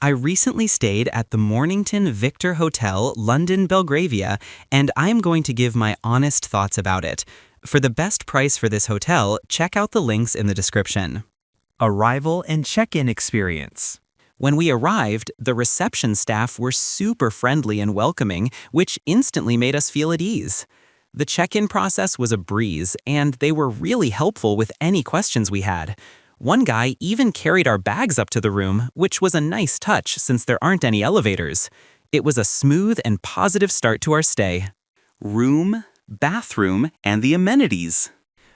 I recently stayed at the Mornington Victor Hotel, London, Belgravia, and I'm going to give my honest thoughts about it. For the best price for this hotel, check out the links in the description. Arrival and check-in experience. When we arrived, the reception staff were super friendly and welcoming, which instantly made us feel at ease. The check-in process was a breeze, and they were really helpful with any questions we had. One guy even carried our bags up to the room, which was a nice touch since there aren't any elevators. It was a smooth and positive start to our stay. Room, bathroom, and the amenities.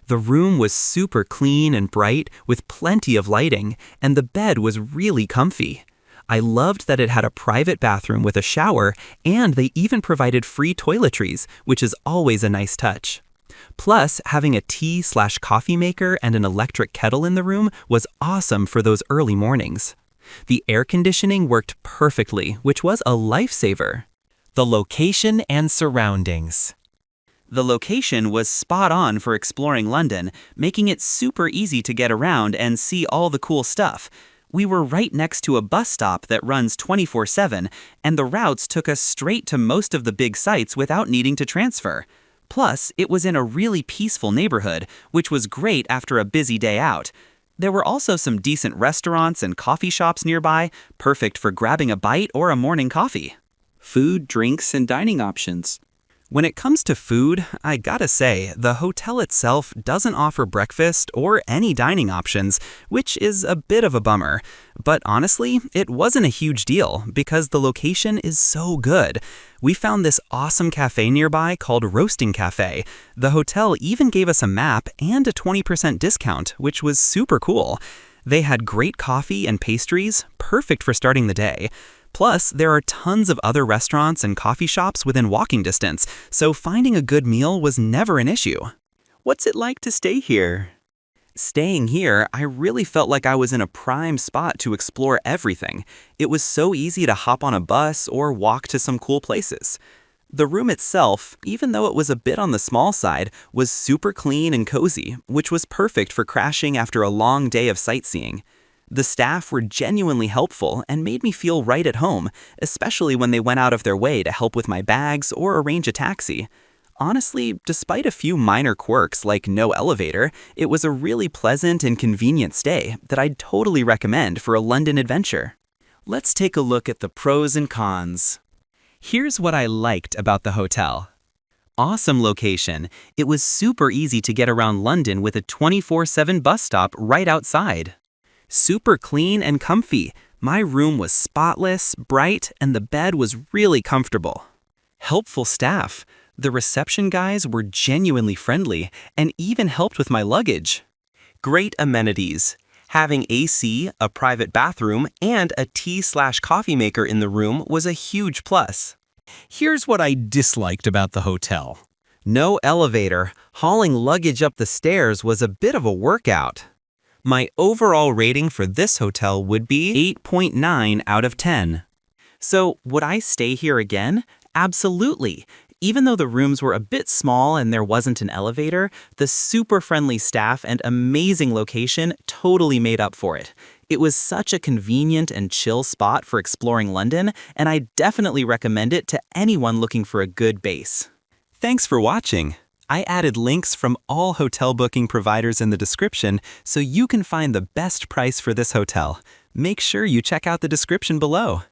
The room was super clean and bright with plenty of lighting, and the bed was really comfy. I loved that it had a private bathroom with a shower, and they even provided free toiletries, which is always a nice touch. Plus, having a tea/coffee maker and an electric kettle in the room was awesome for those early mornings. The air conditioning worked perfectly, which was a lifesaver. The location and surroundings. The location was spot on for exploring London, making it super easy to get around and see all the cool stuff. We were right next to a bus stop that runs 24/7, and the routes took us straight to most of the big sites without needing to transfer. Plus, it was in a really peaceful neighborhood, which was great after a busy day out. There were also some decent restaurants and coffee shops nearby, perfect for grabbing a bite or a morning coffee. Food, drinks, and dining options. When it comes to food, I gotta say, the hotel itself doesn't offer breakfast or any dining options, which is a bit of a bummer. But honestly, it wasn't a huge deal because the location is so good. We found this awesome cafe nearby called Roasting Cafe. The hotel even gave us a map and a 20% discount, which was super cool. They had great coffee and pastries, perfect for starting the day. Plus, there are tons of other restaurants and coffee shops within walking distance, so finding a good meal was never an issue. What's it like to stay here? Staying here, I really felt like I was in a prime spot to explore everything. It was so easy to hop on a bus or walk to some cool places. The room itself, even though it was a bit on the small side, was super clean and cozy, which was perfect for crashing after a long day of sightseeing. The staff were genuinely helpful and made me feel right at home, especially when they went out of their way to help with my bags or arrange a taxi. Honestly, despite a few minor quirks like no elevator, it was a really pleasant and convenient stay that I'd totally recommend for a London adventure. Let's take a look at the pros and cons. Here's what I liked about the hotel. Awesome location. It was super easy to get around London with a 24/7 bus stop right outside. Super clean and comfy. My room was spotless, bright, and the bed was really comfortable. Helpful staff. The reception guys were genuinely friendly and even helped with my luggage. Great amenities. Having AC, a private bathroom, and a tea/coffee maker in the room was a huge plus. Here's what I disliked about the hotel. No elevator. Hauling luggage up the stairs was a bit of a workout. My overall rating for this hotel would be 8.9 out of 10. So, would I stay here again? Absolutely. Even though the rooms were a bit small and there wasn't an elevator, the super friendly staff and amazing location totally made up for it. It was such a convenient and chill spot for exploring London, and I definitely recommend it to anyone looking for a good base. Thanks for watching. I added links from all hotel booking providers in the description so you can find the best price for this hotel. Make sure you check out the description below.